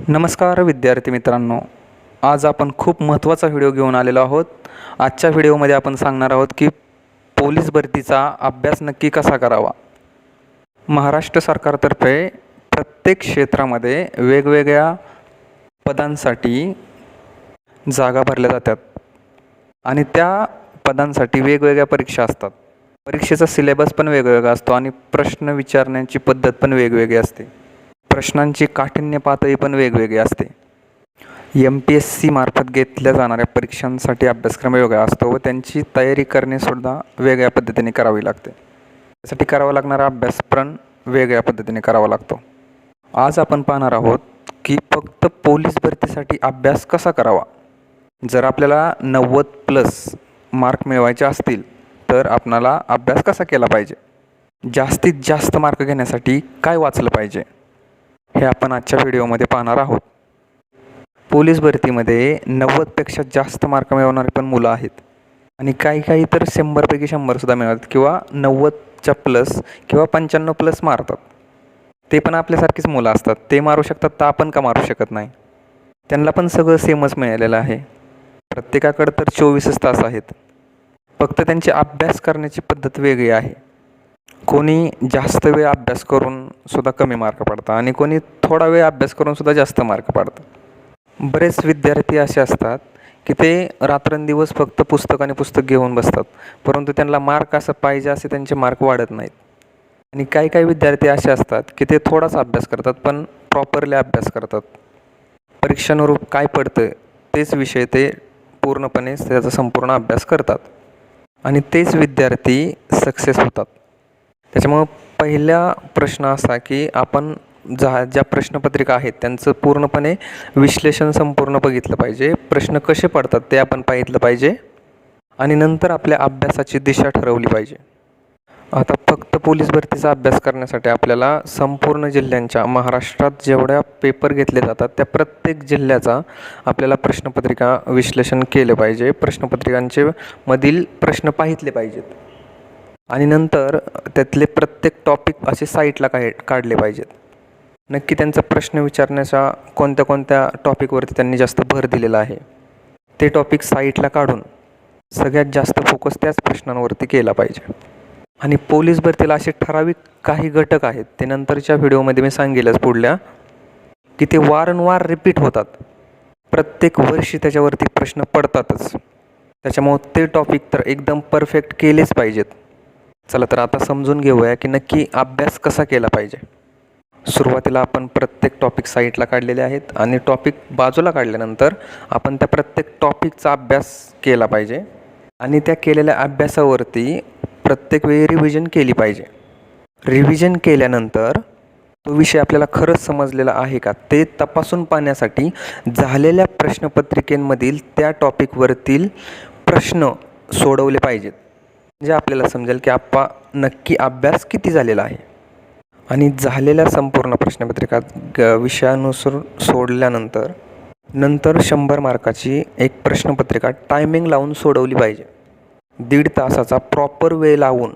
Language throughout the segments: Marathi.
नमस्कार विद्यार्थी मित्रांनो, आज आपण खूप महत्त्वाचा व्हिडिओ घेऊन आलेलो आहोत. आजच्या व्हिडिओमध्ये आपण सांगणार आहोत की पोलीस भरतीचा अभ्यास नक्की कसा करावा. महाराष्ट्र सरकारतर्फे प्रत्येक क्षेत्रामध्ये वेगवेगळ्या पदांसाठी जागा भरल्या जातात आणि त्या पदांसाठी वेगवेगळ्या परीक्षा असतात. परीक्षेचा सिलेबस पण वेगवेगळा असतो आणि प्रश्न विचारण्याची पद्धत पण वेगवेगळी असते. प्रश्नांची काठिण्य पातळी पण वेगवेगळी असते. MPSC मार्फत घेतल्या जाणाऱ्या परीक्षांसाठी अभ्यासक्रम वेगळा असतो व त्यांची तयारी करणेसुद्धा वेगळ्या पद्धतीने करावी लागते. त्यासाठी करावा लागणारा अभ्यास पण वेगळ्या पद्धतीने करावा लागतो. आज आपण पाहणार आहोत की फक्त पोलीस भरतीसाठी अभ्यास कसा करावा. जर आपल्याला 90+ मार्क मिळवायचे असतील तर आपणाला अभ्यास कसा केला पाहिजे. जास्तीत जास्त मार्क घेण्यासाठी काय वाचलं पाहिजे हे आपण आजच्या व्हिडिओमध्ये पाहणार आहोत. पोलीस भरतीमध्ये 90पेक्षा जास्त मार्क मिळवणारी पण मुलं आहेत आणि काही तर 100पैकी 100सुद्धा मिळतात किंवा 90च्या प्लस किंवा 95+ मारतात. ते पण आपल्यासारखीच मुलं असतात. ते मारू शकतात तर आपण का मारू शकत नाही. त्यांना पण सगळं सेमच मिळालेलं आहे. प्रत्येकाकडं तर 24 तास आहेत. फक्त त्यांची अभ्यास करण्याची पद्धत वेगळी आहे. कोणी जास्त वेळ अभ्यास करून सुद्धा कमी मार्क पडतात आणि कोणी थोडा वेळ अभ्यास करून सुद्धा जास्त मार्क पडतात. बरेच विद्यार्थी असे असतात की ते रात्रंदिवस फक्त पुस्तक घेऊन बसतात, परंतु त्यांना मार्क असं पाहिजे असे त्यांचे मार्क वाढत नाहीत. आणि काही विद्यार्थी असे असतात की ते थोडाच अभ्यास करतात पण प्रॉपरली अभ्यास करतात. परीक्षानुरूप काय पडतं तेच विषय ते पूर्णपणे त्याचा संपूर्ण अभ्यास करतात आणि तेच विद्यार्थी सक्सेस होतात. त्याच्यामुळं पहिला प्रश्न असा की आपण ज्या प्रश्नपत्रिका आहेत त्यांचं पूर्णपणे विश्लेषण संपूर्ण बघितलं पाहिजे. प्रश्न कसे पडतात ते आपण पाहितलं पाहिजे आणि नंतर आपल्या अभ्यासाची दिशा ठरवली पाहिजे. आता फक्त पोलीस भरतीचा अभ्यास करण्यासाठी आपल्याला संपूर्ण जिल्ह्यांच्या महाराष्ट्रात जेवढ्या पेपर घेतले जातात त्या प्रत्येक जिल्ह्याचा आपल्याला प्रश्नपत्रिका विश्लेषण केलं पाहिजे. प्रश्नपत्रिकांचे मधील प्रश्न पाहितले पाहिजेत आणि नंतर त्यातले प्रत्येक टॉपिक असे साईटला काढले पाहिजेत. नक्की त्यांचा प्रश्न विचारण्याच्या कोणत्या टॉपिकवरती त्यांनी जास्त भर दिलेला आहे ते टॉपिक साईटला काढून सगळ्यात जास्त फोकस त्याच प्रश्नांवरती केला पाहिजे. आणि पोलीस भरतीला असे ठराविक काही घटक आहेत ते नंतरच्या व्हिडिओमध्ये मी सांगेलच पुढल्या, की ते वारंवार रिपीट होतात. प्रत्येक वर्षी त्याच्यावरती प्रश्न पडतातच. त्याच्यामुळे ते टॉपिक तर एकदम परफेक्ट केलेच पाहिजेत. चला तर आता समजून घेऊया की नक्की अभ्यास कसा केला पाहिजे. सुरुवातीला आपण प्रत्येक टॉपिक साईटला काढलेले आहेत आणि टॉपिक बाजूला काढल्यानंतर आपण त्या प्रत्येक टॉपिकचा अभ्यास केला पाहिजे आणि त्या केलेल्या अभ्यासावरती प्रत्येक वेळी रिव्हिजन केली पाहिजे. रिव्हिजन केल्यानंतर तो विषय आपल्याला खरंच समजलेला आहे का ते तपासून पाहण्यासाठी झालेल्या प्रश्नपत्रिकेमधील त्या टॉपिकवरतील प्रश्न सोडवले पाहिजेत. म्हणजे आपल्याला समजेल की नक्की अभ्यास किती झालेला आहे. आणि झालेल्या संपूर्ण प्रश्नपत्रिका विषयानुसार सोडल्यानंतर 100 मार्काची एक प्रश्नपत्रिका टायमिंग लावून सोडवली पाहिजे. 1.5 तासाचा प्रॉपर वेळ लावून.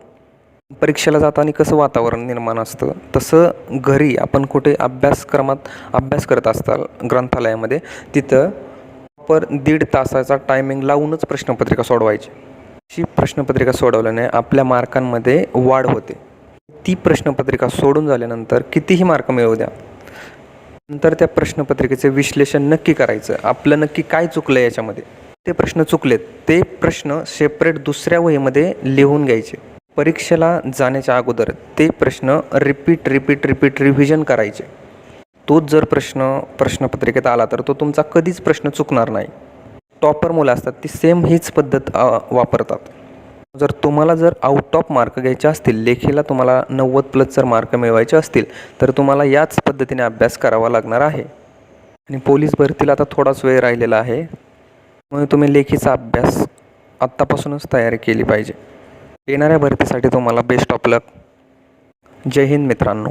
परीक्षेला जाताना कसं वातावरण निर्माण असतं तसं घरी आपण कुठे अभ्यासक्रमात अभ्यास करत असताल ग्रंथालयामध्ये तिथं प्रॉपर 1.5 तासाचा टायमिंग लावूनच प्रश्नपत्रिका सोडवायची. अशी प्रश्नपत्रिका सोडवल्याने आपल्या मार्कांमध्ये वाढ होते. ती प्रश्नपत्रिका सोडून झाल्यानंतर कितीही मार्क मिळवू द्या, नंतर त्या प्रश्नपत्रिकेचे विश्लेषण नक्की करायचं. आपलं नक्की काय चुकलं याच्यामध्ये. ते प्रश्न चुकलेत ते प्रश्न सेपरेट दुसऱ्या वहीमध्ये लिहून घ्यायचे. परीक्षेला जाण्याच्या अगोदर ते प्रश्न रिपीट रिव्हिजन करायचे. तोच जर प्रश्नपत्रिकेत आला तर तो तुमचा कधीच प्रश्न चुकणार नाही. टॉपर मुलं असतात ती सेम हीच पद्धत वापरतात. तुम्हाला जर आउट ऑफ मार्क घ्यायचे असतील, लेखीला तुम्हाला 90+ जर मार्क मिळवायचे असतील तर तुम्हाला याच पद्धतीने अभ्यास करावा लागणार आहे. आणि पोलीस भरतीला आता थोडाच वेळ राहिलेला आहे म्हणून तुम्ही लेखीचा अभ्यास आत्तापासूनच तयारी केली पाहिजे. येणाऱ्या भरतीसाठी तुम्हाला बेस्ट ऑफ लक. जय हिंद मित्रांनो.